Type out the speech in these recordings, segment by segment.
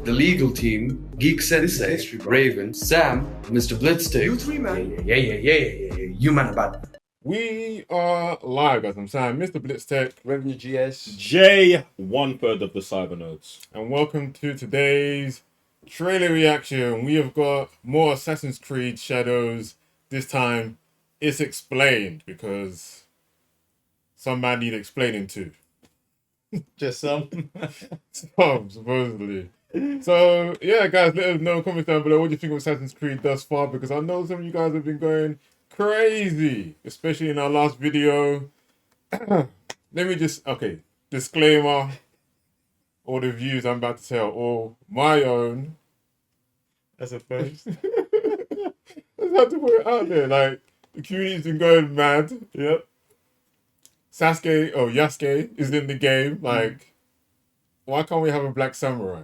the legal team, Geek Sensei, Raven, Sam, Mr. Blitzstick. You three, man. Yeah. You man about. We are live, guys. I'm Sam, Mr. Blitztech, Revenue GS, J, 1/3 of the cyber nodes. and welcome to today's trailer reaction. We have got more Assassin's Creed Shadows. This time, it's explained because some man need explaining to. just some. Some, supposedly. So, yeah, guys, let us know in the comments down below what you think of Assassin's Creed thus far, because I know some of you guys have been going crazy, especially in our last video. Let me just, disclaimer, all the views I'm about to tell, all my own. That's a first. I just have to put it out there, like, the community's been going mad. Yep. Yasuke is in the game. Like, why can't we have a black samurai?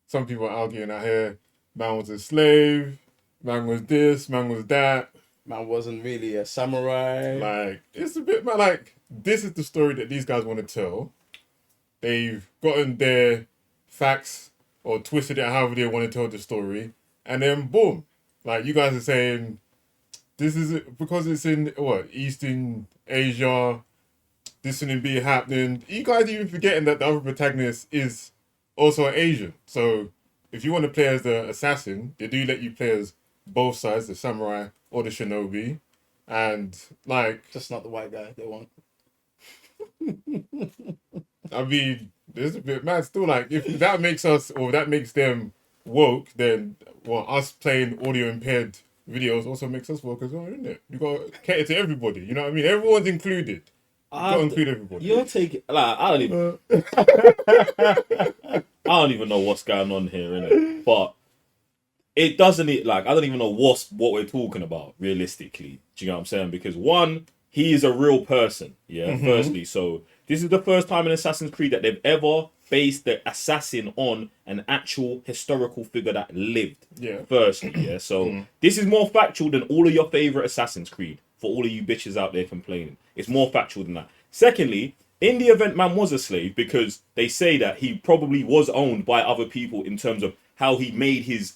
Some people are arguing out here, man was a slave, man was this, man was that. Man wasn't really a samurai. Like, it's a bit, man, like, this is the story that these guys want to tell. They've gotten their facts or twisted it however they want to tell the story. And then, boom. Like, you guys are saying, this is because it's in, Eastern Asia, this shouldn't be happening. You guys even forgetting that the other protagonist is also an Asian. So, if you want to play as the assassin, they do let you play as both sides, the samurai or the shinobi. And, like, Just not the white guy they want. I mean, it's a bit mad still. Like, if that makes us, or that makes them woke, then, us playing audio impaired videos also makes us woke as well, isn't it? You got to cater to everybody, you know what I mean? Everyone's included. You got to include everybody. You're taking, like, I don't even know what's going on here, innit? But it doesn't, like, I don't even know what we're talking about, realistically. Do you know what I'm saying? Because one, he is a real person, firstly. So this is the first time in Assassin's Creed that they've ever based the assassin on an actual historical figure that lived. Yeah. Firstly, So this is more factual than all of your favorite Assassin's Creed. For all of you bitches out there complaining, it's more factual than that. Secondly, in the event man was a slave, because they say that he probably was owned by other people in terms of how he made his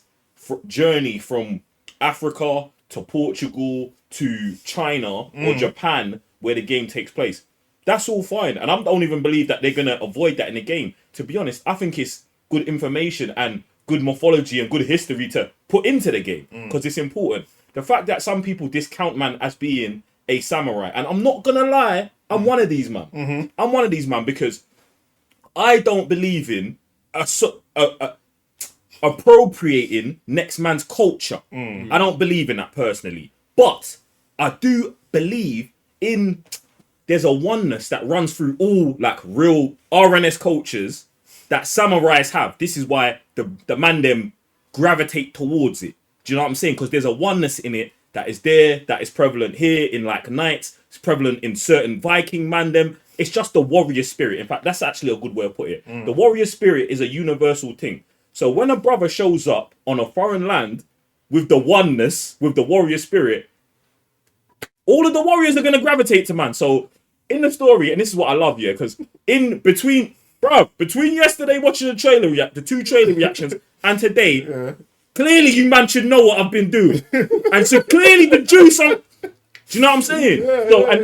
journey from Africa to Portugal to China or Japan, where the game takes place. That's all fine, and I don't even believe that they're gonna avoid that in the game. To be honest, I think it's good information and good mythology and good history to put into the game because it's important. The fact that some people discount man as being a samurai, and I'm not gonna lie, I'm one of these man. I'm one of these man because I don't believe in appropriating next man's culture. I don't believe in that personally, but I do believe in there's a oneness that runs through all like real RNS cultures that samurais have. This is why the man them gravitate towards it. Do you know what I'm saying? Because there's a oneness in it that is there, that is prevalent here in like knights, it's prevalent in certain Viking mandem. It's just the warrior spirit. In fact, that's actually a good way of putting it. The warrior spirit is a universal thing. So when a brother shows up on a foreign land with the oneness, with the warrior spirit, all of the warriors are going to gravitate to man. So in the story, and this is what I love, because between yesterday watching the two trailer reactions and today, clearly you man should know what I've been doing. And so clearly the juice, do you know what I'm saying?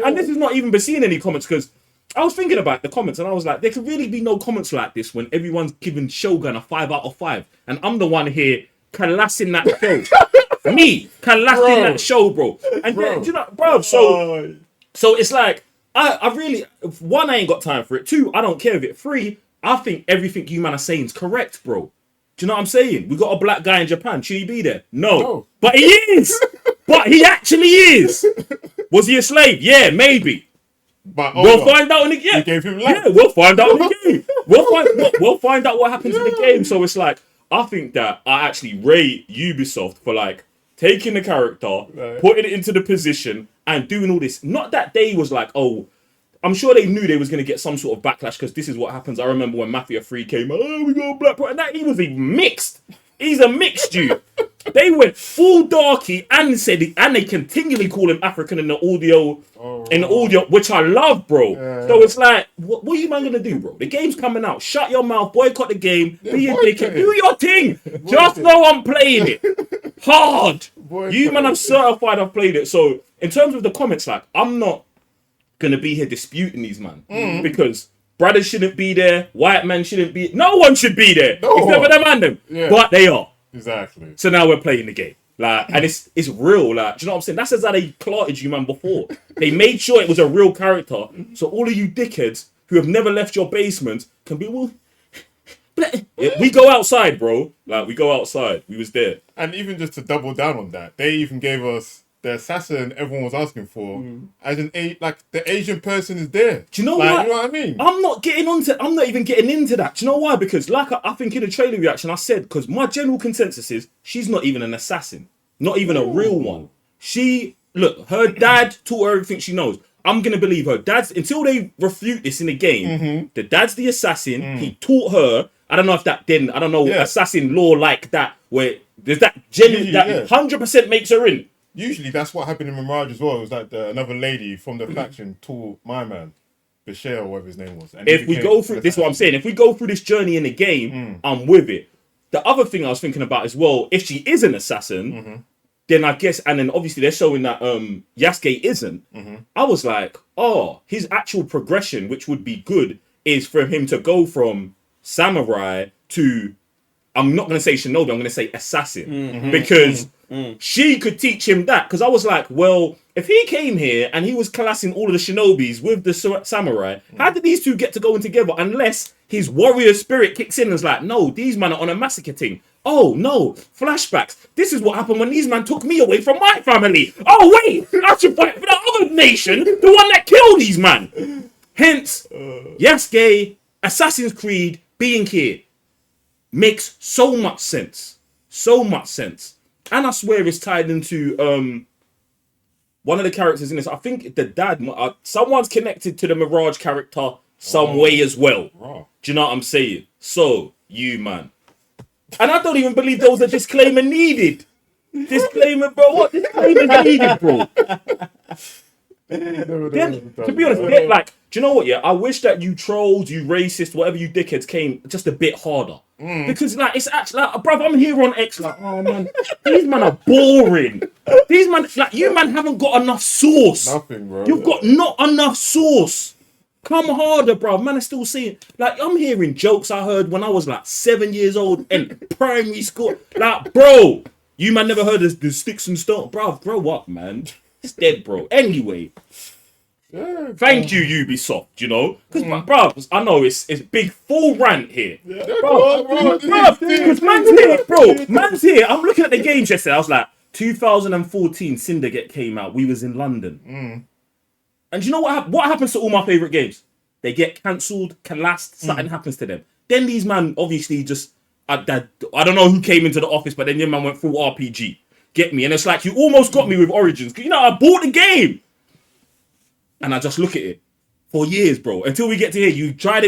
And this is not even been seeing any comments, because I was thinking about the comments and I was like, there could really be no comments like this when everyone's giving Shogun a 5 out of 5. And I'm the one here colassing that show. Me, colassing that show, bro. And then, do you know, bro, so it's like, I really, one, I ain't got time for it. Two, I don't care of it. Three, I think everything you man are saying is correct, bro. Do you know what I'm saying? We got a black guy in Japan. Should he be there? No. But he is. But he actually is. Was he a slave? Yeah, maybe. But we'll find out in the game. You gave him life. Yeah, we'll find out in the game. We'll find out what happens in the game. So it's like, I think that I actually rate Ubisoft for like taking the character, putting it into the position, and doing all this. Not that they was like, oh, I'm sure they knew they was going to get some sort of backlash, because this is what happens. I remember when Mafia 3 came, we got a black person. And that he was a mixed. He's a mixed dude. They went full darky and said it, and they continually call him African in the audio, which I love, bro. So it's like, what are you man gonna do, bro? The game's coming out. Shut your mouth, boycott the game, be a dickhead, do your thing. Just know I'm playing it hard. You man, I'm certified I've played it. So in terms of the comments, like, I'm not gonna be here disputing these man because brothers shouldn't be there, white man shouldn't be. No one should be there. It's never them and them, but they are. Exactly. So now we're playing the game. Like, and it's real. Like, do you know what I'm saying? That's as how they clotted you, man, before. They made sure it was a real character. So all of you dickheads who have never left your basement can be, well, we go outside, bro. Like, we go outside. We was there. And even just to double down on that, they even gave us the assassin everyone was asking for as like the Asian person is there. Do you know like, what? You know what I mean? I'm not even getting into that. Do you know why? Because like I think in the trailer reaction I said, because my general consensus is she's not even an assassin. Not even a real one. Her dad taught her everything she knows. I'm gonna believe her dad's until they refute this in the game. The dad's the assassin. He taught her. I don't know if that then assassin law like that where there's that genuine that 100% makes her in. Usually that's what happened in Mirage as well. It was like another lady from the faction taught my man, Bashir or whatever his name was. And if we go through this, is what I'm saying. If we go through this journey in the game, I'm with it. The other thing I was thinking about as well, if she is an assassin, then I guess, and then obviously they're showing that Yasuke isn't. I was like, oh, his actual progression, which would be good, is for him to go from samurai to, I'm not going to say shinobi, I'm going to say assassin. Because she could teach him that. Because I was like, well, if he came here and he was classing all of the shinobis with the samurai, how did these two get to go in together? Unless his warrior spirit kicks in and is like, no, these men are on a massacre thing. Oh, no, flashbacks. This is what happened when these men took me away from my family. Oh, wait, I should fight for the other nation, the one that killed these men. Hence, Yasuke, Assassin's Creed, being here. Makes so much sense. So much sense. And I swear it's tied into one of the characters in this. I think the dad, someone's connected to the Mirage character some way as well. Do you know what I'm saying? So, you man. And I don't even believe there was a disclaimer needed. Disclaimer, bro. What disclaimer needed, bro? To be honest, like, do you know what? Yeah, I wish that you trolls, you racist, whatever you dickheads came just a bit harder. Because like it's actually like, bruv, I'm here on X like, oh man, these men are boring. These man, like you man haven't got enough sauce. Nothing, bro. You've got not enough sauce. Come harder, bruv. Man, I still saying like I'm hearing jokes I heard when I was like 7 years old in primary school. Like, bro, you man never heard of the sticks and stones, bruv. Grow up, man. It's dead, bro. Anyway. Thank you, Ubisoft, you know? Because, bruv, I know it's big full rant here. Bruv, man's here, bro. Man's here. I'm looking at the games yesterday. I was like, 2014 Syndicate came out. We was in London. And you know what happens to all my favourite games? They get cancelled, collapsed, something happens to them. Then these man obviously just, I don't know who came into the office, but then your man went full RPG. Get me? And it's like, you almost got me with Origins. You know, I bought the game. And I just look at it for years, bro. Until we get to here, you tried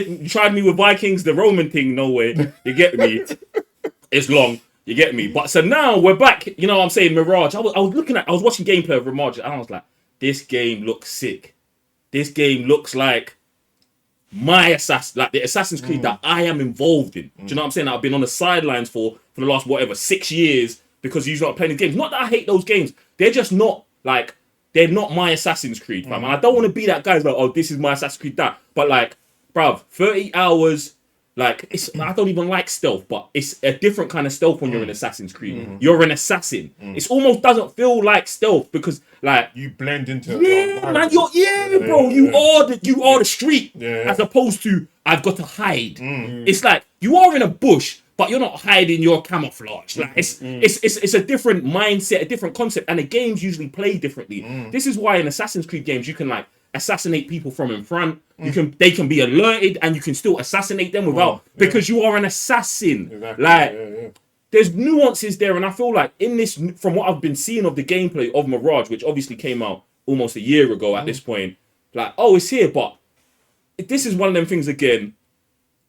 me with Vikings, the Roman thing, no way. You get me? It's long. You get me? But so now we're back. You know what I'm saying? Mirage. I was watching gameplay of Mirage, and I was like, this game looks sick. This game looks like my the Assassin's Creed that I am involved in. Do you know what I'm saying? I've been on the sidelines for the last 6 years because you're not playing the games. Not that I hate those games. They're just not like. They're not my Assassin's Creed, fam. And I don't want to be that guy who's like, oh, this is my Assassin's Creed, that. But like, bruv, 30 hours, like, I don't even like stealth, but it's a different kind of stealth when you're in Assassin's Creed. You're an assassin. It almost doesn't feel like stealth because, like, you blend into man, bro. You are the street as opposed to I've got to hide. It's like you are in a bush, but you're not hiding your camouflage. Like it's a different mindset, a different concept, and the games usually play differently. This is why in Assassin's Creed games you can like assassinate people from in front. They can be alerted, and you can still assassinate them without because you are an assassin. Exactly. There's nuances there, and I feel like in this, from what I've been seeing of the gameplay of Mirage, which obviously came out almost a year ago at this point, like, oh, it's here, but this is one of them things again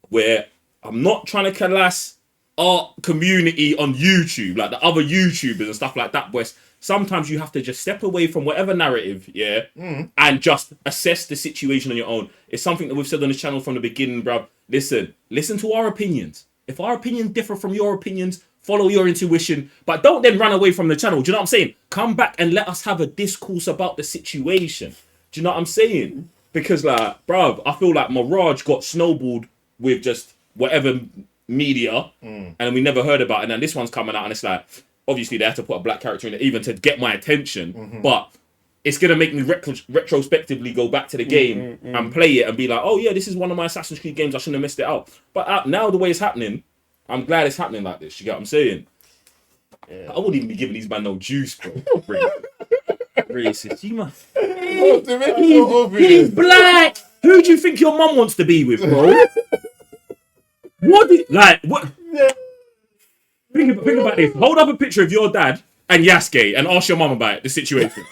where I'm not trying to calass art community on YouTube, like the other YouTubers and stuff like that, boys, sometimes you have to just step away from whatever narrative, and just assess the situation on your own. It's something that we've said on the channel from the beginning, bruv. Listen to our opinions. If our opinions differ from your opinions, follow your intuition, but don't then run away from the channel. Do you know what I'm saying? Come back and let us have a discourse about the situation. Do you know what I'm saying? Because, like, bruv, I feel like Mirage got snowballed with just whatever media, and we never heard about it. And then this one's coming out, and it's like, obviously they have to put a black character in it even to get my attention, but it's gonna make me retrospectively go back to the game and play it and be like, oh yeah, this is one of my Assassin's Creed games. I shouldn't have missed it out. But now the way it's happening, I'm glad it's happening like this. You get what I'm saying? Yeah. I wouldn't even be giving these man no juice, bro. Racist, you man. He's black. Who do you think your mum wants to be with, bro? What? Think about this. Hold up a picture of your dad and Yasuke and ask your mum about the situation.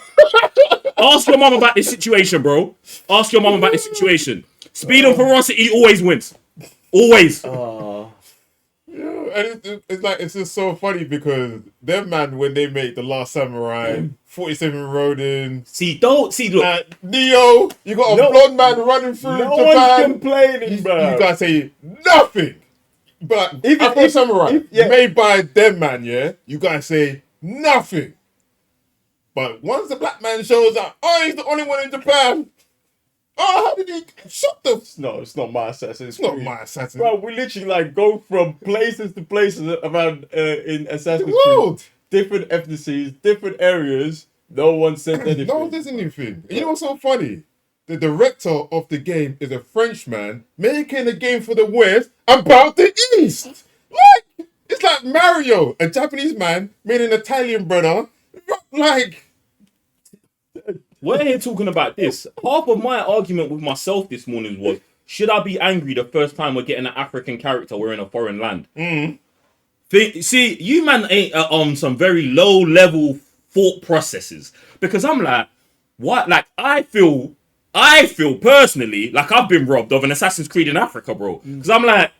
Ask your mum about this situation, bro. Ask your mum about this situation. Speed and ferocity always wins. Always. And it's just so funny because them man, when they made The Last Samurai, 47 Ronin. Look. Neo, you got a blonde man running through Japan. One's complaining, bro. You guys say nothing. But Afro Samurai, made by them man, you guys say nothing. But once the black man shows up, oh, he's the only one in Japan. Oh, how did he shut the... No, it's not my Assassin's It's Creed. not my Assassin's Bro, we literally like go from places to places around in Assassin's world. Creed. Different ethnicities, different areas. No one said anything. No one says anything. You know what's so funny? The director of the game is a Frenchman making a game for the West about the East. Like, it's like Mario, a Japanese man made an Italian brother. Like... We're here talking about this. Half of my argument with myself this morning was, should I be angry the first time we're getting an African character, we're in a foreign land? See, you man ain't on some very low level thought processes. Because I'm like, what? Like, I feel personally like I've been robbed of an Assassin's Creed in Africa, bro. Because I'm like,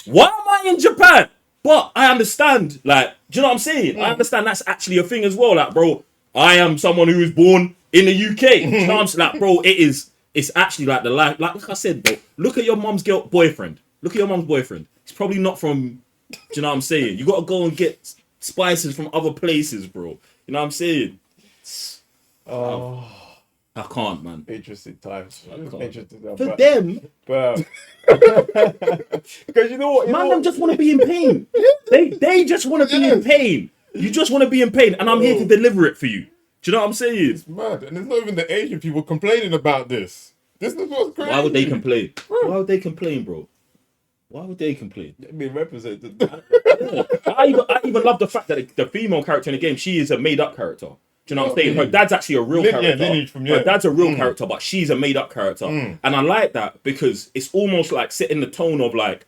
why am I in Japan? But I understand, like, do you know what I'm saying? I understand that's actually a thing as well. Like, bro, I am someone who was born in the UK. You know what I'm saying? Like, bro, it's actually like the life. Like I said, bro, look at your mum's boyfriend. Look at your mum's boyfriend. It's probably not from, do you know what I'm saying? You got to go and get spices from other places, bro. You know what I'm saying? Oh, I can't, man. interesting times. Interesting times. For them, But because you know what, them just want to be in pain. They just want to be in pain. You just want to be in pain, and I'm here to deliver it for you. Do you know what I'm saying? It's mad. And there's not even the Asian people complaining about this. This is what's crazy. Why would they complain? Why would they complain, bro? Why would they complain? being represented. I even love the fact that the female character in the game, she is a made-up character. Do you know what I'm saying? Her dad's actually a real character. Lineage from, Her dad's a real character, but she's a made-up character. And I like that because it's almost like setting the tone of like,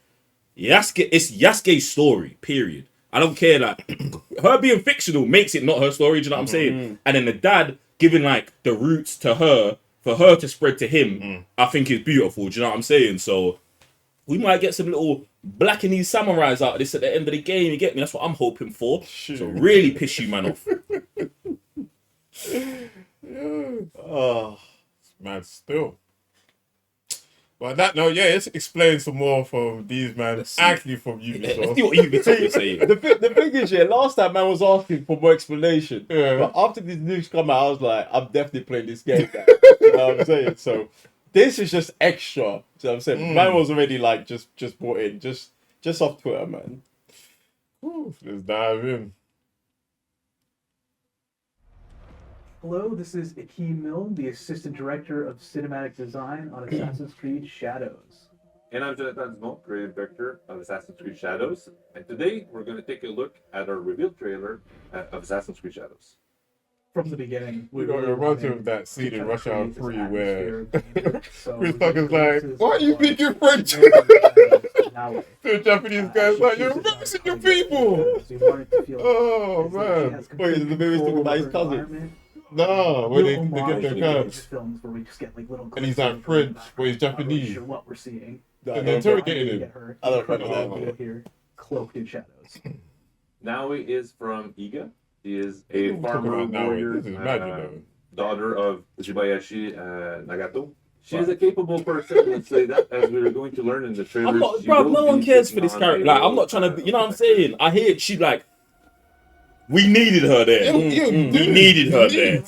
Yasuke, it's Yasuke's story, period. I don't care, like, her being fictional makes it not her story, do you know what I'm saying? And then the dad giving, like, the roots to her, for her to spread to him, I think is beautiful, do you know what I'm saying? So, we might get some little blackenese samurais out of this at the end of the game, you get me? That's what I'm hoping for. So, really piss you, man, off. Oh, It's mad still. But that note, let's explain some more from these man, actually from Let's Ubisoft. see what Ubisoft is saying. the thing is, last time man was asking for more explanation. Yeah. But after these news come out, I was like, I'm definitely playing this game now. You know what I'm saying? So this is just extra. You know what I'm saying? Man was already like just brought in, just off Twitter, man. Ooh, let's dive in. Hello, this is Akeem Milne, the Assistant Director of Cinematic Design on Assassin's Creed Shadows. And I'm Jonathan Smoke, Creative Director of Assassin's Creed Shadows. And today we're going to take a look at our reveal trailer of Assassin's Creed Shadows. From the beginning, We got a bunch of that scene in Rush Hour 3 where So Chris Tucker's like, why are you speaking French? To The Japanese guy's like, you're embarrassing your people. Oh, man. Wait, is the movie talking about his cousin? No, when they get their cabs. Films where we just get like little And he's clips like French, but he's not really Japanese. sure what we're seeing. And they're interrogating him. I don't remember that bit. Here. cloaked in shadows. Naui is from Iga. She is a What are we talking farmer about now? warrior, This is magic, though. daughter of Jibayashi Nagato. She is a capable person, let's say that, as we were going to learn in the trailer. I'm not, bro. No one cares for this character. Like, I'm not trying to. You know what I'm saying? I hear she like. We needed her there. We needed her there.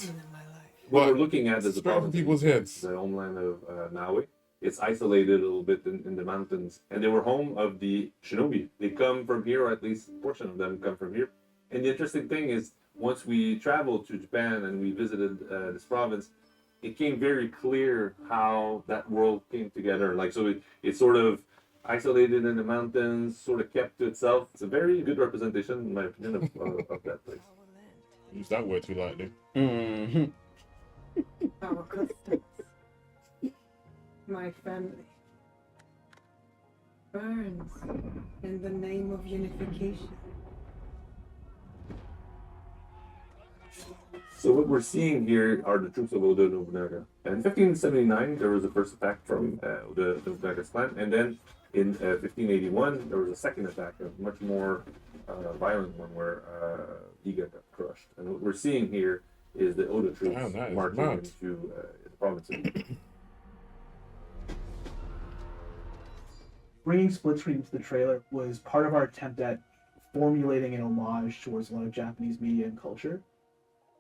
What we're looking at is the Straight from province, people's heads. the homeland of Naui. It's isolated a little bit in the mountains, and they were home of the shinobi. They come from here, or at least a portion of them come from here. And the interesting thing is, once we traveled to Japan and we visited this province, it came very clear how that world came together. Like, so it's sort of isolated in the mountains, sort of kept to itself. It's a very good representation, in my opinion, of that place. Use that word too lightly. Our customs, my family, burns in the name of unification. So what we're seeing here are the troops of Oda Nobunaga. In 1579, there was the first attack from Oda Nobunaga's clan, and then in 1581, there was a second attack, a much more violent one, where Iga got crushed. And what we're seeing here is the Oda troops Damn, that is marching mad. into the province. Bringing split screen into the trailer was part of our attempt at formulating an homage towards a lot of Japanese media and culture.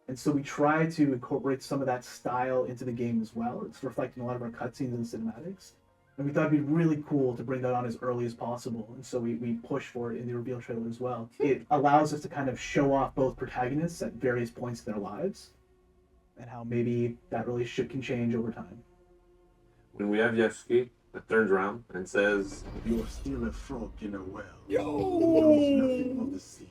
And so we try to incorporate some of that style into the game as well. It's reflecting a lot of our cutscenes and cinematics. And we thought it'd be really cool to bring that on as early as possible. And so we push for it in the reveal trailer as well. It allows us to kind of show off both protagonists at various points in their lives and how maybe that relationship can change over time. When we have Yasuke that turns around and says, You're still a frog in a well. Yo. Who knows nothing of the sea.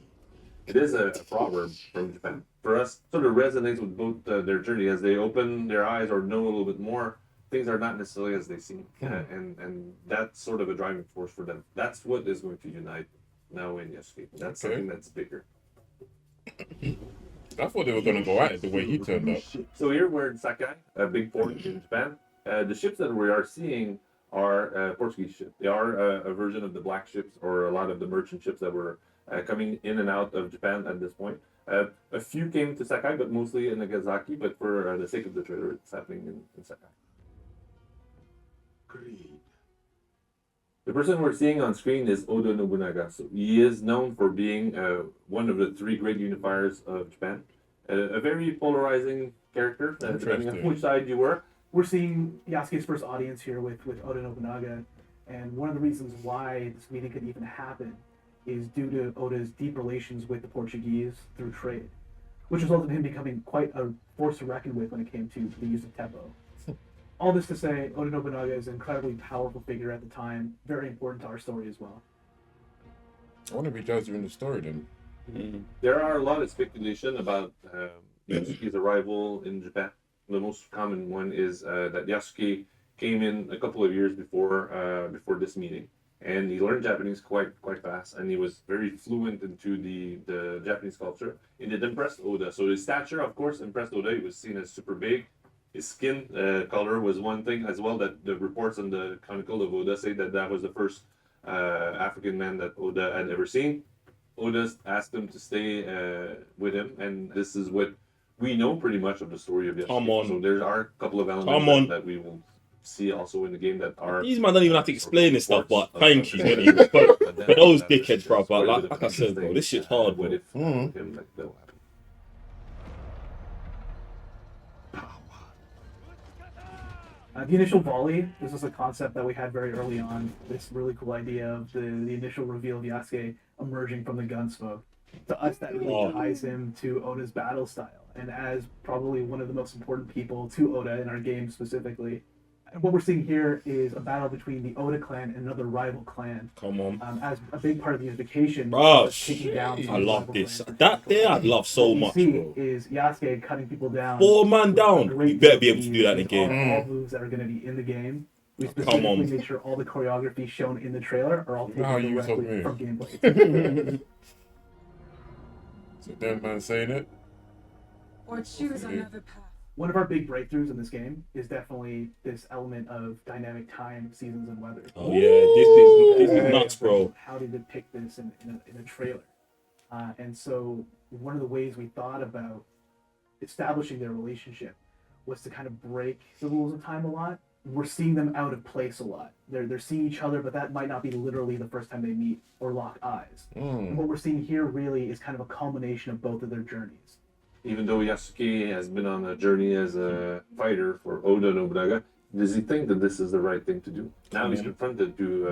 it is a proverb from Japan. For us, sort of resonates with both their journey as they open their eyes or know a little bit more. Things are not necessarily as they seem, and that's sort of a driving force for them. That's what is going to unite Naui and Yasuke. That's something that's bigger. I thought they were going to go at it the way he turned up. So here we're in Sakai, a big port in Japan. The ships that we are seeing are Portuguese ships. They are a version of the black ships or a lot of the merchant ships that were coming in and out of Japan at this point. A few came to Sakai, but mostly in Nagasaki. But for the sake of the trailer, it's happening in Sakai. Greed. The person we're seeing on screen is Oda Nobunaga. So he is known for being one of the three great unifiers of Japan. A very polarizing character, depending on which side you were. We're seeing Yasuke's first audience here with Oda Nobunaga, and one of the reasons why this meeting could even happen is due to Oda's deep relations with the Portuguese through trade, which resulted in him becoming quite a force to reckon with when it came to the use of Teppo. All this to say, Oda Nobunaga is an incredibly powerful figure at the time, very important to our story as well. I wonder if he tells you in the story then. There are a lot of speculation about Yasuke's arrival in Japan. The most common one is that Yasuke came in a couple of years before this meeting, and he learned Japanese quite fast, and he was very fluent into the Japanese culture. And it impressed Oda. So his stature, of course, impressed Oda. He was seen as super big. His skin color was one thing as well, that the reports on the Chronicle of Oda say that was the first African man that Oda had ever seen. Oda asked him to stay with him, and this is what we know pretty much of the story of Yasuke. Come on. So there are a couple of elements that we will see also in the game that are... These man don't even have to explain this stuff, but thank you. But for those dickheads, bro. But like I said, bro, this shit's hard, bro. The initial volley, this was a concept that we had very early on. This really cool idea of the initial reveal of Yasuke emerging from the gun smoke. To us, that really ties him to Oda's battle style, and as probably one of the most important people to Oda in our game specifically. And what we're seeing here is a battle between the Oda clan and another rival clan. Come on. As a big part of the unification. Bro, taking down I love this. clans. That there I'd love so What much, we see bro. is Yasuke cutting people down. 4 man down. Great You better be able to ease do that in the with game. all moves that are going to be in the game. We Come specifically on. make sure all the choreography shown in the trailer are all You know how taken you use those directly from moves. gameplay. So that man saying it. Or choose Yeah. another path. One of our big breakthroughs in this game is definitely this element of dynamic time, seasons, and weather. Oh yeah, this is nuts, bro. How they depict this in a trailer. And so one of the ways we thought about establishing their relationship was to kind of break the rules of time a lot. We're seeing them out of place a lot. They're seeing each other, but that might not be literally the first time they meet or lock eyes. And what we're seeing here really is kind of a culmination of both of their journeys. Even though Yasuke has been on a journey as a fighter for Oda Nobunaga, does he think that this is the right thing to do? Now he's confronted to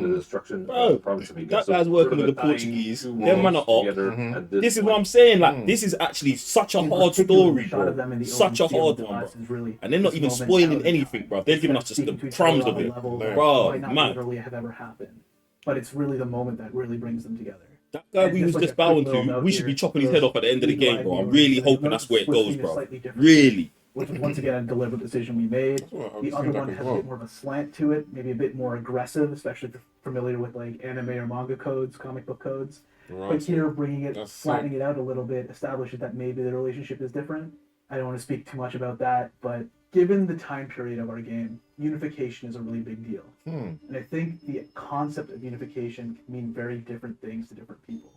the destruction of the province of Iga. That So guy's working sort with of the tying Portuguese. two Them man are worlds up. together at This is point. what I'm saying. Like, this is actually such a In hard particular, story, the shot of bro. them in the Such a open field hard to one, us bro. is really And they're not this even moment spoiling out of anything, time. bro. They're giving us just Speaking the to each crumbs other of on a it. level that Bro, might not man. literally have ever happened, but it's really the moment that really brings them together. That guy And we just was like just a quick bowing little to, note we should be here, chopping his for head those off at the end of the eagle-eyed game, bro. I'm viewers, really you'll hoping notice that's where it split goes, screen is bro. slightly different, Really. which was once again a deliberate decision we made. That's what I've The seen other that one as has a well. bit more of a slant to it, maybe a bit more aggressive, especially if you're familiar with like anime or manga codes, comic book codes. But Right. here, bringing it, That's flattening it out a little bit, establishes that maybe the relationship is different. I don't want to speak too much about that, but given the time period of our game, unification is a really big deal. And I think the concept of unification can mean very different things to different people.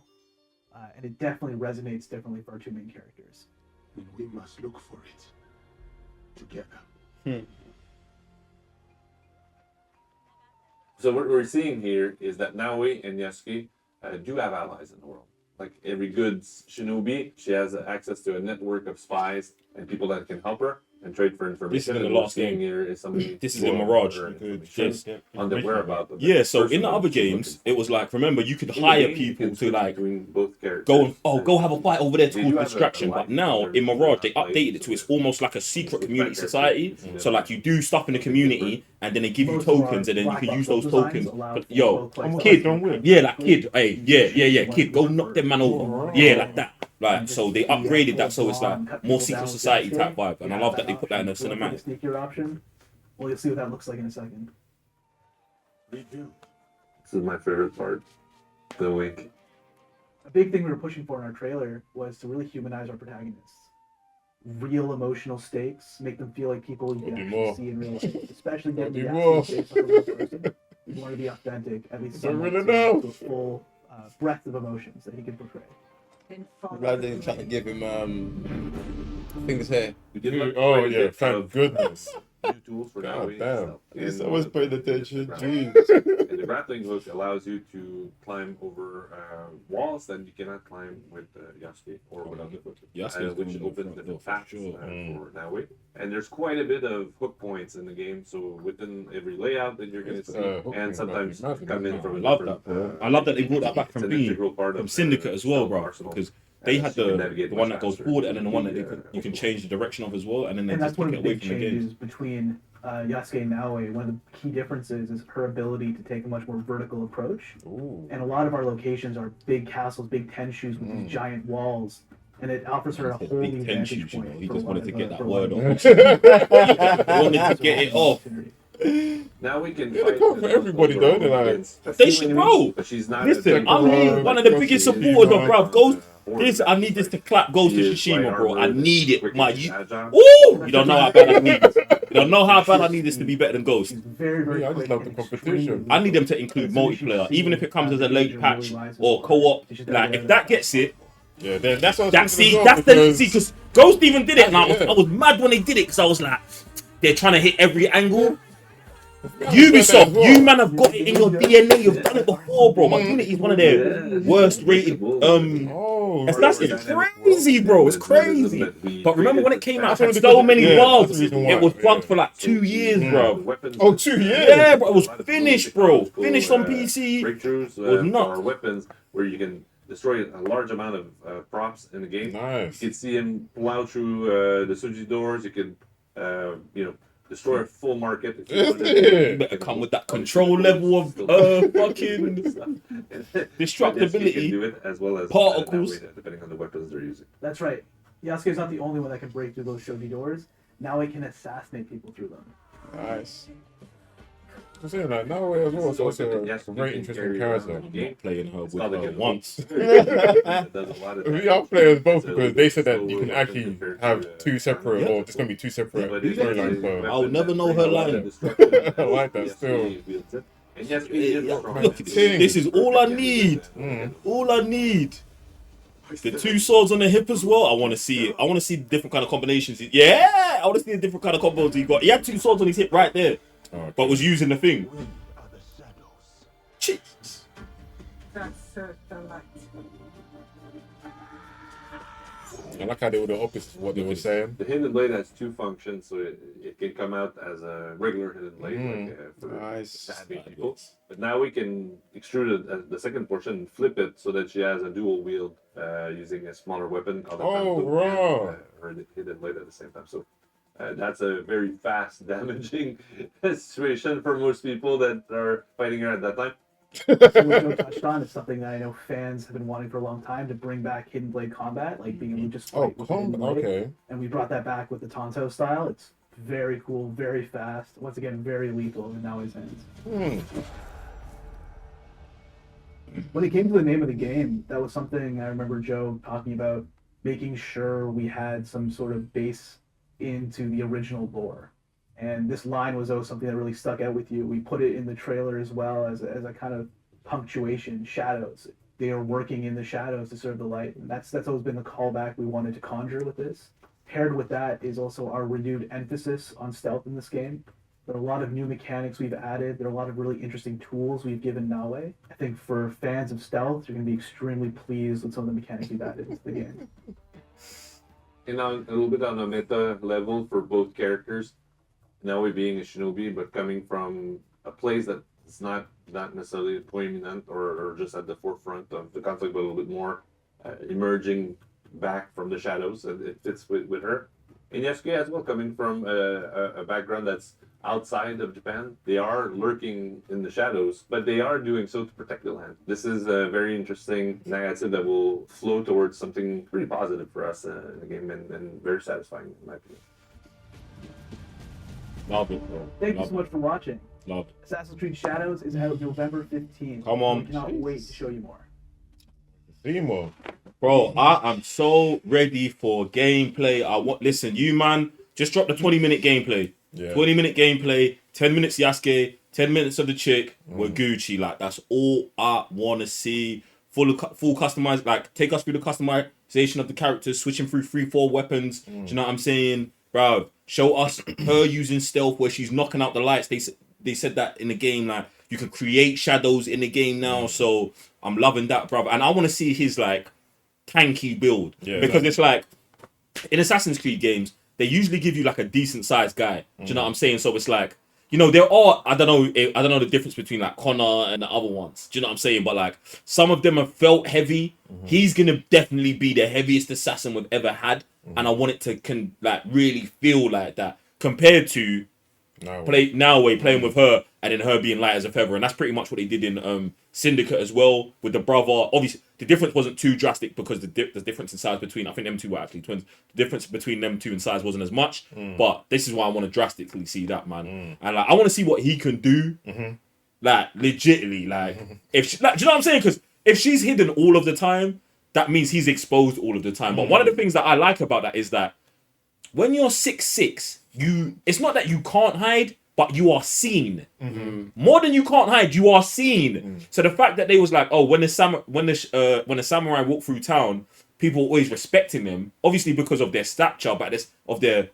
And it definitely resonates differently for our two main characters. And we must look for it together. So what we're seeing here is that Naoi and Yasuke do have allies in the world. Like every good shinobi, she has access to a network of spies and people that can help her and trade for information. This is in the And what last we're seeing game. here is somebody This is who in will Mirage. her Good. information on the whereabouts. Of the Yeah, so person in the that other she's games, looking it was like, remember, you could for. In the hire game, you people can to switch like between both characters. go and go have a fight over there to They cause do have a distraction. life But now together in Mirage, they life, updated it so to it's they're- almost like a secret it's community better. society. Yeah. So like you do stuff in the community, and then they give you Most of our tokens, and then you black can box use those designs tokens. allow But, for yo, both players to kid, like yeah, like kid, hey, yeah, kid, go knock them man over. Alright. Yeah, like that. Like, so they upgraded that, so it's like more secret society type vibe, and I love that they put that in the cinematic. Sneakier option. Well, you'll see what that looks like in a second. We do. This is my favorite part. The wink. A big thing we were pushing for in our trailer was to really humanize our protagonists. Real emotional stakes, make them feel like people you can Gotta do actually more. see in real life, especially Gotta getting do the more. actual stakes of a real person. You want to be authentic, at least Don't somewhat, really to know. the full breadth of emotions that he can portray. Rather than trying to give him things here. We did like Oh quite a yeah, bit thank of goodness. new tools for God Naoi damn. itself. He's And, always uh, paying attention. grappling- Jeez. And the grappling hook allows you to climb over walls that you cannot climb with Yasuke or without the hook, Yasuke's which going in opens front different door for paths sure. for Naoi. And there's quite a bit of hook points in the game, so within every layout that you're going to see, hooking and sometimes might be come in massive. from a I love different, that, bro. I love that they brought that back it's from an being integral part from of Syndicate as well, stealth bro. arsenal. Because they And had so you can the navigate one much that goes faster forward and then the one with that the, you can change the direction of as well, and then they And just that's one take of it the away big from the games. changes between Yasuke and Naoi. One of the key differences is her ability to take a much more vertical approach. Ooh. And a lot of our locations are big castles, big tenshoes with these giant walls. And it offers her a He said whole big new tensions, vantage you know. point. He for just a lot wanted to of, get that for a lot word of- off. He wanted to get it off. Now we can Yeah, they fight come for with everybody, over though, they're like- against a They few should, enemies, bro. but she's not Listen, as I'm big here, as one of the she biggest is supporters of on bruv. Ghost. forward. This, I need this to clap Ghost She of is Tsushima, light bro. I armored, need it. quick My, and you, agile. ooh, you don't know how bad I need this. You don't know how bad I need this to be better than Ghost. She's very, very Yeah, I just quick love the and competition. extremely I need them to lethal. include As soon as multiplayer, she's even if it comes as a seen, late the patch danger really rises or for her. co-op. She's gotta Like get if out that of gets it, Yeah, then that's what I was that's thinking see, as well, that's the because- see, because Ghost even did it, and Yeah. I was mad when they did it because I was like, they're trying to hit every angle. Yeah. Ubisoft, as well. you man have got it in your DNA. You've done it before, bro. But Unity is one of their worst rated. Oh, It's crazy, bro. It's crazy. But remember when it came out, it had That's so what many yeah, bugs. that's the reason why, It was bugged yeah. for like 2 years, bro. Oh, 2 years? Yeah, bro. It was finished, bro. Finished on PC. Breakthroughs was nuts. or weapons where you can destroy a large amount of props in the game. Nice. You can see him plow through the Suji doors. You can, destroy a full market. If you wanted. You better come with that control level of fucking destructibility. You can do it as well as Particles. that way, depending on the weapons they're using. That's right. Yasuke's not the only one that can break through those shogi doors. Now he can assassinate people through them. Nice. I'm saying like Naoe as well. It's also a very interesting character. Playing her with not like her it once. It does a lot of We damage. are players both It's a because little they bit said that slower you can weapon actually compared have to, two separate, yeah. or there's gonna be two separate But it is storylines. a So weapon I'll never that know brings her a lot of line. destruction I like as that still. Yasuke wields it. And Yasuke is Yeah, strong. look, this is all I need. All I need. The two swords on the hip as well. I want to see it. I want to see the different kind of combinations. Yeah, I want to see the different kind of combos he got. He had two swords on his hip right there, but was using the thing. When are the shadows? Jesus. That serves the light. I like how they were the opposite of what they were saying. The hidden blade has two functions, so it can come out as a regular hidden blade, like, for Nice. stabbing people. But now we can extrude it, the second portion, and flip it so that she has a dual wield using a smaller weapon called a Oh, Tanto right. and her hidden blade at the same time. So that's a very fast, damaging situation for most people that are fighting her at that time. So what Joe touched on is something that I know fans have been wanting for a long time, to bring back hidden blade combat, like being able to just Oh, fight with the hidden blade. okay. And we brought that back with the Tonto style. It's very cool, very fast. Once again, very lethal in Naoi's hands. When it came to the name of the game, that was something I remember Joe talking about, making sure we had some sort of base into the original lore. And this line was something that really stuck out with you. We put it in the trailer as well as a kind of punctuation, shadows. They are working in the shadows to serve the light. And that's always been the callback we wanted to conjure with this. Paired with that is also our renewed emphasis on stealth in this game. There are a lot of new mechanics we've added. There are a lot of really interesting tools we've given Naoe. I think for fans of stealth, you're going to be extremely pleased with some of the mechanics we've added into the game. And on a little bit on a meta level for both characters, Naoe being a shinobi, but coming from a place that is not necessarily prominent or just at the forefront of the conflict, but a little bit more emerging back from the shadows, and it fits with her. And Yasuke as well, coming from a background that's outside of Japan. They are lurking in the shadows, but they are doing so to protect the land. This is a very interesting narrative that will flow towards something pretty positive for us in the game, and very satisfying in my opinion. Love it, bro. Thank you Love so much for watching. Love it. Assassin's Creed Shadows is out November 15th. Come on. We cannot wait to show you more. See more. Bro, I am so ready for gameplay. Listen, you man, just drop the 20-minute gameplay. Yeah. 20-minute gameplay, 10 minutes Yasuke, 10 minutes of the chick. We're Gucci. Like, that's all I want to see. Full customized, like, take us through the customization of the characters, switching through 3-4 weapons. Do you know what I'm saying? Bro, show us her using stealth where she's knocking out the lights. They said that in the game, like, you can create shadows in the game now. So I'm loving that, bro. And I want to see his, like, tanky build. Yeah, because it's like, in Assassin's Creed games, they usually give you, like, a decent sized guy. Do you know what I'm saying? So it's like, you know, there are, I don't know the difference between, like, Connor and the other ones. Do you know what I'm saying? But, like, some of them have felt heavy. He's going to definitely be the heaviest assassin we've ever had. And I want it to, really feel like that. Compared to playing with her and then her being light as a feather. And that's pretty much what they did in Syndicate as well with the brother. Obviously, the difference wasn't too drastic because the difference in size between, I think them two were actually twins. The difference between them two in size wasn't as much. But this is why I want to drastically see that, man. And like, I want to see what he can do. Like, legitimately, like, if she, like, do you know what I'm saying? Because if she's hidden all of the time, that means he's exposed all of the time. But one of the things that I like about that is that when you're 6'6", it's not that you can't hide, but you are seen. More than you can't hide, you are seen. So the fact that they was like, oh, when the samurai walk through town, people always respecting them, obviously because of their stature, but of their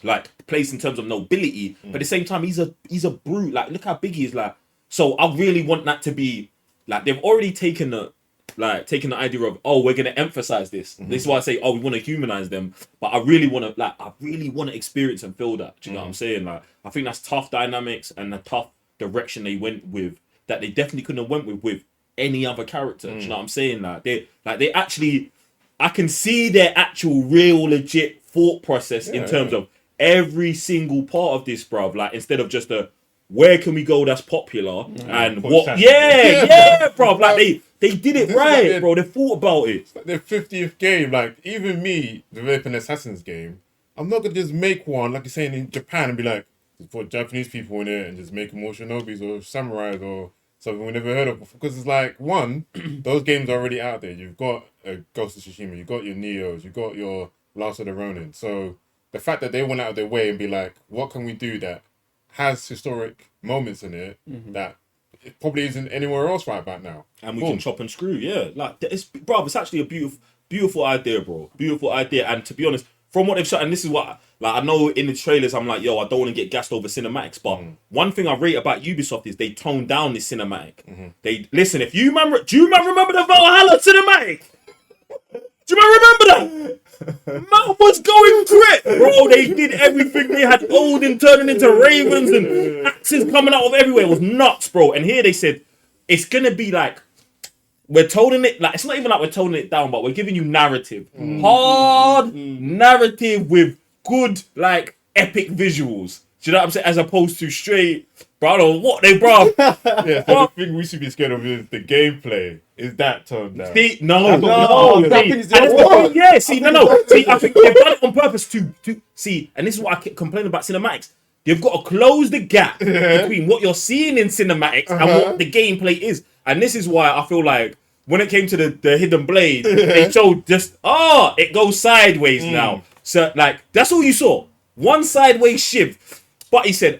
like place in terms of nobility. But at the same time, he's a brute. Like, look how big he is. Like, so I really want that to be like, they've already taken the idea of, oh, we're gonna emphasize this. This is why I say, oh, we want to humanize them. But I really want to experience and feel that. Do you know what I'm saying? Like, I think that's tough dynamics and the tough direction they went with that they definitely couldn't have went with any other character. Do you know what I'm saying? Like, they actually, I can see their actual real legit thought process in terms of every single part of this, bruv. Like, instead of just where can we go that's popular and what? Yeah, bruv. Like, they did it right, bro. They thought about it. It's like their 50th game. Like, even me, developing an Assassin's game, I'm not going to just make one, like you're saying in Japan, and be like, Just put Japanese people in it and just make them all shinobis or samurais or something we never heard of before. Because it's like, one, those games are already out there. You've got Ghost of Tsushima, you've got your Neos, you've got your Last of the Ronin. So the fact that they went out of their way and be like, what can we do that has historic moments in it that it probably isn't anywhere else right about now. And we can chop and screw, yeah. Like, it's actually a beautiful idea, bro. Beautiful idea. And to be honest, from what they've shot, and this is what, like, I know in the trailers, I'm like, yo, I don't want to get gassed over cinematics, but one thing I rate about Ubisoft is they toned down this cinematic. They listen. If you remember, do you remember the Valhalla cinematic? Do you remember that? Man was going grit, bro. They did everything. They had Odin turning into ravens and axes coming out of everywhere. It was nuts, bro. And here they said it's gonna be like we're toning it. Like, it's not even like we're toning it down, but we're giving you narrative, hard narrative with good, like, epic visuals. Do you know what I'm saying? As opposed to straight, bro. I don't know what they, bro. Yeah, so the thing we should be scared of is the gameplay. Is that toned down? See, See, I think they've done it on purpose to see, and this is what I keep complaining about cinematics. You've got to close the gap between what you're seeing in cinematics and what the gameplay is. And this is why I feel like when it came to the Hidden Blade, they showed just, it goes sideways now. So, like, that's all you saw. One sideways shift. But he said,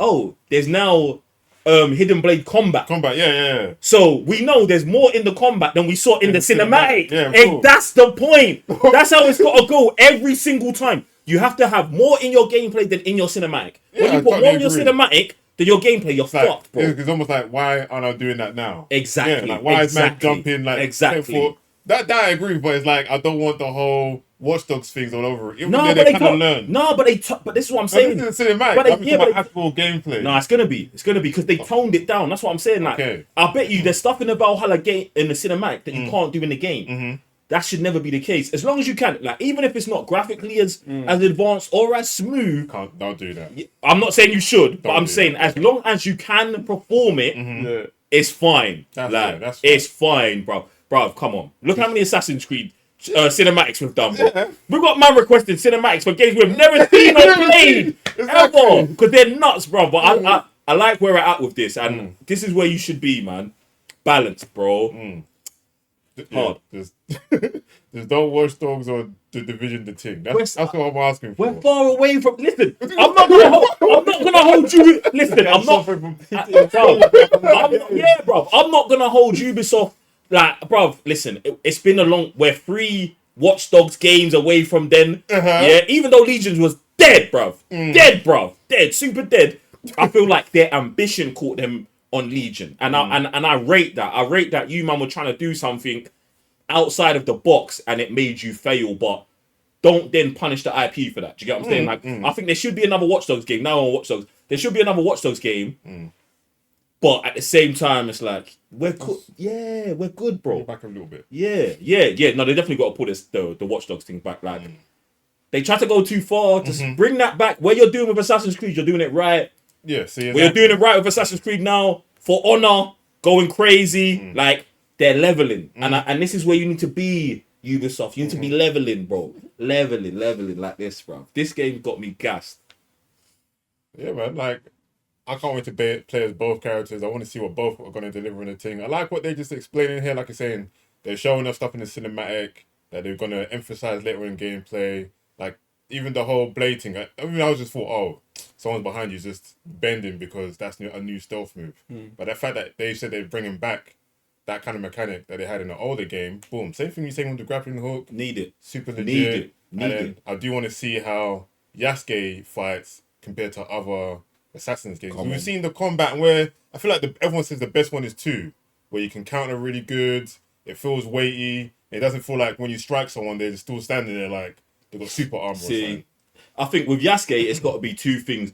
there's now Hidden Blade combat. Yeah. So we know there's more in the combat than we saw in the cinematic. Yeah, And that's the point. That's how it's got to go every single time. You have to have more in your gameplay than in your cinematic. When you put more in your cinematic than your gameplay, you're fucked, bro. It's almost like, why aren't I doing that now? Exactly. Yeah, like, why is man jumping? Like, exactly. That I agree, but it's like, I don't want the whole Watch Dogs things all over it. But they kind of learn. But this is what I'm saying. This is cinematic. But actual gameplay. No, it's gonna be because they toned it down. That's what I'm saying. Like, I bet you there's stuff in the Valhalla game in the cinematic that you can't do in the game. That should never be the case. As long as you can, like, even if it's not graphically as advanced or as smooth, don't do that. I'm not saying you should, but I'm saying as long as you can perform it, it's fine. That's it's fine, bro. Bro, come on. Look how many Assassin's Creed cinematics we've done, bro. We've got man requested cinematics for games we've never seen or played ever, because they're nuts, bro. But I like where we're at with this, and this is where you should be, man. Balance, bro. Hard. There's no Watch Dogs or The Division the thing. That's what I'm asking for. We're far away from. Listen, I'm not gonna hold you. Listen, I'm not. Bro. I'm not gonna hold Ubisoft. Like, bro, listen, it's been a long. We're 3 Watch Dogs games away from then. Yeah, even though Legions was dead, bro. Dead, super dead. I feel like their ambition caught them on Legion, and I rate that. I rate that you, man, were trying to do something outside of the box, and it made you fail. But don't then punish the IP for that. Do you get what I'm saying? Like, I think there should be another Watch Dogs game. Now on Watch Dogs, there should be another Watch Dogs game. But at the same time, it's like we're good. Yeah, we're good, bro. Back a little bit. Yeah. No, they definitely got to put the Watch Dogs thing back. Like, they try to go too far. Just bring that back. Where you're doing with Assassin's Creed, you're doing it right. Yeah, see, we're doing it right with Assassin's Creed now. For Honor, going crazy, like, they're leveling, and this is where you need to be, Ubisoft. You need to be leveling, bro. Leveling like this, bro. This game got me gassed. Yeah, man. Like, I can't wait to play as both characters. I want to see what both are going to deliver in the thing. I like what they just explaining here. Like you're saying, they're showing us stuff in the cinematic that they're going to emphasize later in gameplay. Like, even the whole blade thing. I was just thought, someone's behind you just bending because that's a new stealth move. But the fact that they said they're bringing back that kind of mechanic that they had in the older game, boom. Same thing you're saying with the grappling hook. Need it. Super legit. Need it. I do want to see how Yasuke fights compared to other Assassin's games. We've seen the combat where I feel like everyone says the best one is 2, where you can counter really good. It feels weighty. It doesn't feel like when you strike someone, they're just still standing there like they've got super armor. See, I think with Yasuke, it's got to be 2 things.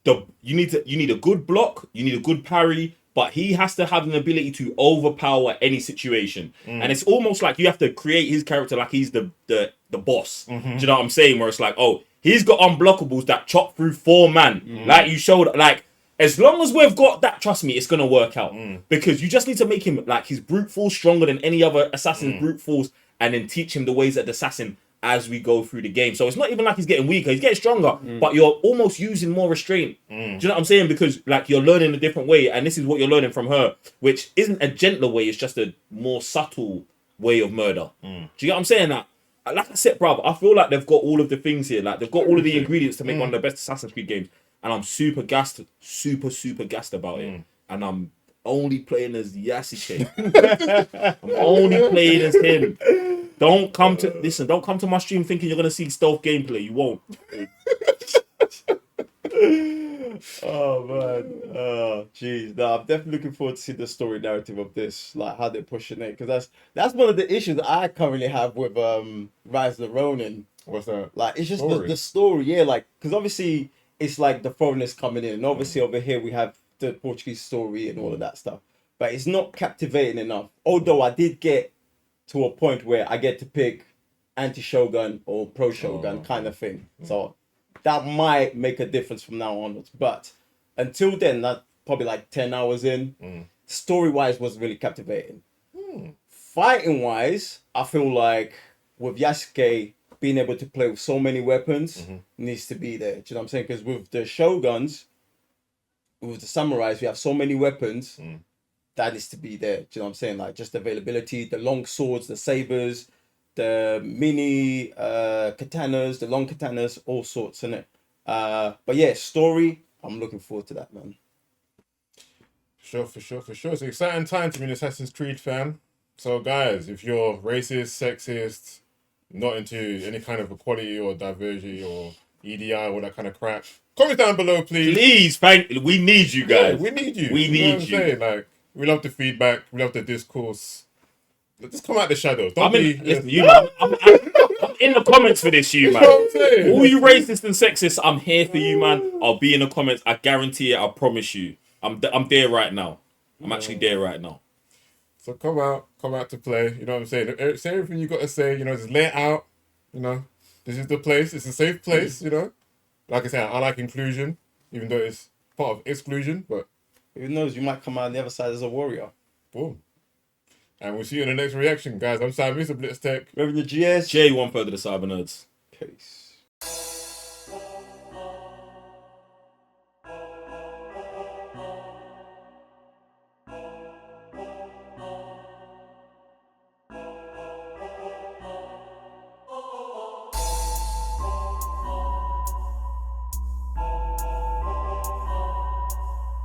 You need a good block, you need a good parry, but he has to have an ability to overpower any situation. And it's almost like you have to create his character like he's the boss. Do you know what I'm saying? Where it's like, he's got unblockables that chop through 4 man. Like you showed, like, as long as we've got that, trust me, it's going to work out. Because you just need to make him, like, his brute force stronger than any other assassin's brute force, and then teach him the ways that the assassin as we go through the game. So it's not even like he's getting weaker, he's getting stronger, but you're almost using more restraint. Do you know what I'm saying? Because like you're learning a different way, and this is what you're learning from her, which isn't a gentler way, it's just a more subtle way of murder. Do you get what I'm saying? That, like I said, bruv, I feel like they've got all of the things here. Like they've got all of the ingredients to make one of the best Assassin's Creed games. And I'm super gassed about it. And I'm only playing as Yasuke. I'm only playing as him. Don't come to my stream thinking you're gonna see stealth gameplay. You won't. Oh man, oh jeez. No, I'm definitely looking forward to see the story narrative of this, like how they're pushing it, because that's one of the issues that I currently have with Rise of the Ronin. What's that? Like it's just the story, yeah. Like because obviously it's like the foreigners coming in, and obviously over here we have the Portuguese story and all of that stuff, but it's not captivating enough. Although I did get to a point where I get to pick anti-Shogun or pro-Shogun kind of thing, so that might make a difference from now onwards. But until then, that probably like 10 hours in, story-wise was really captivating. Fighting-wise, I feel like with Yasuke being able to play with so many weapons needs to be there. Do you know what I'm saying? Because with the Shoguns, with the samurais, we have so many weapons that needs to be there. Do you know what I'm saying? Like just availability, the long swords, the sabers, the mini katanas, the long katanas, all sorts in it. But yeah, story, I'm looking forward to that, man. For sure. It's an exciting time to be an Assassin's Creed fan. So guys, if you're racist, sexist, not into any kind of equality or diversity or EDI or that kind of crap, comment down below, please. We need you guys. Yeah, we need you. We You know need what I'm saying? Like, we love the feedback, we love the discourse. Just come out the shadows. I'm in the comments for this, you man. All you racist and sexist, I'm here for you, man. I'll be in the comments. I guarantee it. I promise you. I'm there right now. I'm actually there right now. So come out to play. You know what I'm saying? Say everything you got to say. You know, just lay it out. You know, this is the place. It's a safe place. You know, like I said, I like inclusion, even though it's part of exclusion. But who knows? You might come out on the other side as a warrior. Boom. And we'll see you in the next reaction, guys. I'm Sam, Mr. Blitztech. Remember the GS? J1 further the Cyber Nerds. Peace.